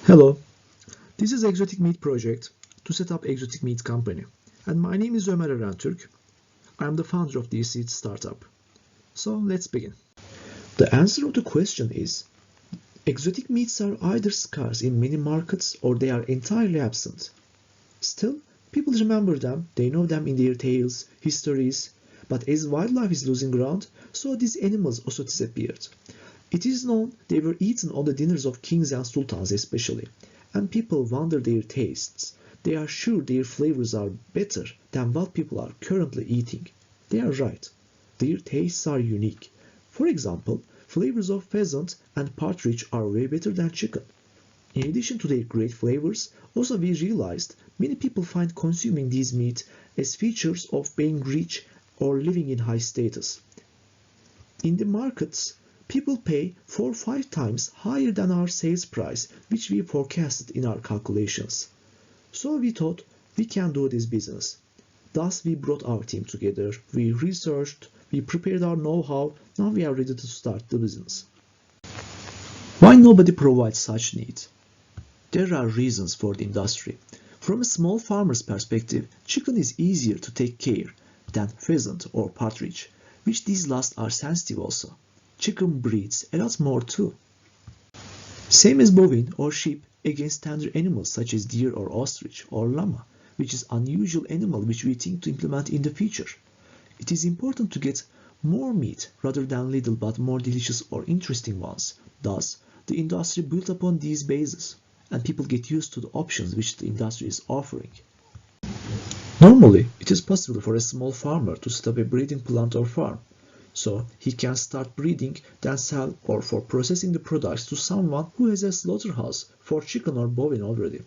Hello, this is Exotic Meat Project to set up Exotic Meat Company, and my name is Ömer Erentürk. I am the founder of this seed startup. So let's begin. The answer of the question is exotic meats are either scarce in many markets or they are entirely absent. Still, people remember them, they know them in their tales, histories, but as wildlife is losing ground, so these animals also disappeared. It is known they were eaten on the dinners of kings and sultans especially, and people wonder their tastes. They are sure their flavors are better than what people are currently eating. They are right. Their tastes are unique. For example, flavors of pheasant and partridge are way better than chicken. In addition to their great flavors, also we realized many people find consuming these meat as features of being rich or living in high status. In the markets, people pay 4 or 5 times higher than our sales price, which we forecasted in our calculations. So we thought we can do this business. Thus we brought our team together, we researched, we prepared our know-how, now we are ready to start the business. Why nobody provides such needs? There are reasons for the industry. From a small farmer's perspective, chicken is easier to take care than pheasant or partridge, which these last are sensitive also. Chicken breeds a lot more too. Same as bovine or sheep against tender animals such as deer or ostrich or llama, which is unusual animal which we think to implement in the future. It is important to get more meat rather than little but more delicious or interesting ones. Thus, the industry built upon these bases, and people get used to the options which the industry is offering. Normally, it is possible for a small farmer to set up a breeding plant or farm. So he can start breeding, then sell or for processing the products to someone who has a slaughterhouse for chicken or bovine already.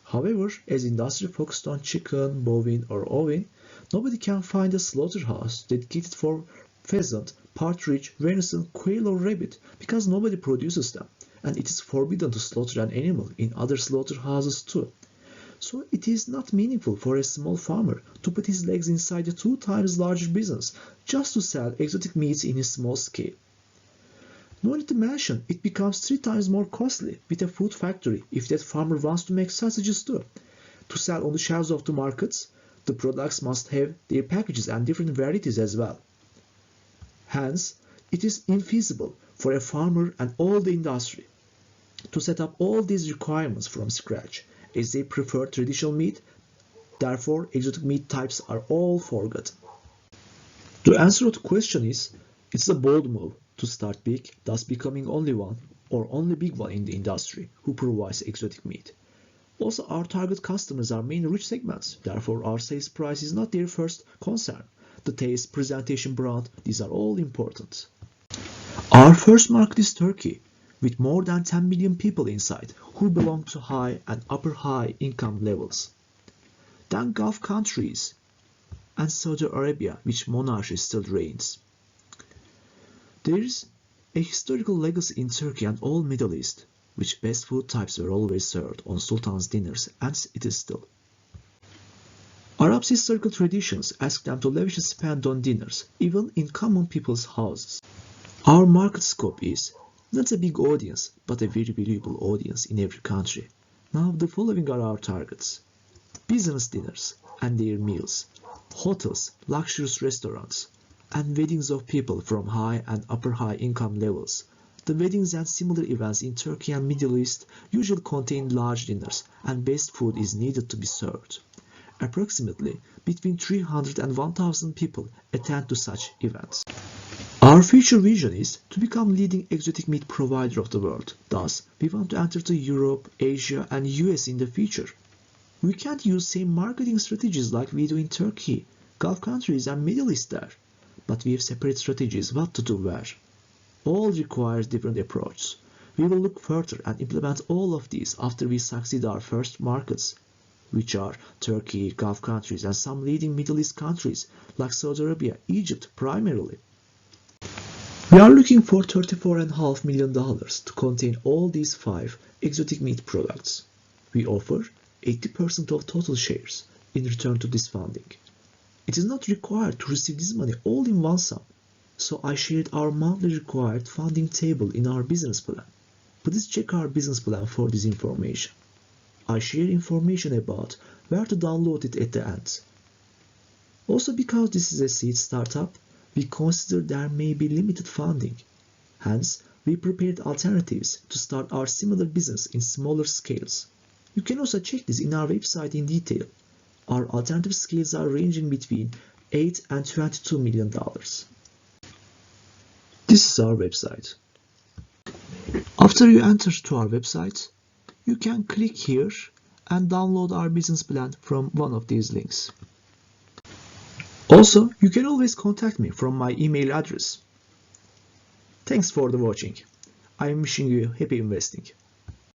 However, as industry focused on chicken, bovine or ovine, nobody can find a slaughterhouse dedicated for pheasant, partridge, venison, quail or rabbit because nobody produces them, and it is forbidden to slaughter an animal in other slaughterhouses too. So it is not meaningful for a small farmer to put his legs inside a 2 times larger business just to sell exotic meats in a small scale. No need to mention, it becomes 3 times more costly with a food factory if that farmer wants to make sausages too. To sell on the shelves of the markets, the products must have their packages and different varieties as well. Hence, it is infeasible for a farmer and all the industry to set up all these requirements from scratch, as they prefer traditional meat, therefore exotic meat types are all forgotten. The answer to the question is, it's a bold move to start big, thus becoming only one or only big one in the industry who provides exotic meat. Also, our target customers are mainly rich segments, therefore our sales price is not their first concern. The taste, presentation, brand, these are all important. Our first market is Turkey, with more than 10 million people inside who belong to high and upper high income levels. Then Gulf countries and Saudi Arabia, which monarchy still reigns. There is a historical legacy in Turkey and all Middle East, which best food types were always served on sultans' dinners, and it is still. Arabs' historical traditions ask them to lavishly spend on dinners, even in common people's houses. Our market scope is not a big audience, but a very valuable audience in every country. Now the following are our targets. Business dinners and their meals, hotels, luxurious restaurants, and weddings of people from high and upper high income levels. The weddings and similar events in Turkey and Middle East usually contain large dinners, and best food is needed to be served. Approximately between 300 and 1,000 people attend to such events. Our future vision is to become leading exotic meat provider of the world. Thus, we want to enter to Europe, Asia and US in the future. We can't use same marketing strategies like we do in Turkey, Gulf countries and Middle East there. But we have separate strategies what to do where. All requires different approaches. We will look further and implement all of these after we succeed our first markets, which are Turkey, Gulf countries and some leading Middle East countries like Saudi Arabia, Egypt primarily. We are looking for $34.5 million to contain all these 5 exotic meat products. We offer 80% of total shares in return to this funding. It is not required to receive this money all in one sum, so I shared our monthly required funding table in our business plan. Please check our business plan for this information. I share information about where to download it at the end. Also, because this is a seed startup, we consider there may be limited funding. Hence, we prepared alternatives to start our similar business in smaller scales. You can also check this in our website in detail. Our alternative scales are ranging between $8 and $22 million. This is our website. After you enter to our website, you can click here and download our business plan from one of these links. Also, you can always contact me from my email address. Thanks for the watching. I am wishing you happy investing.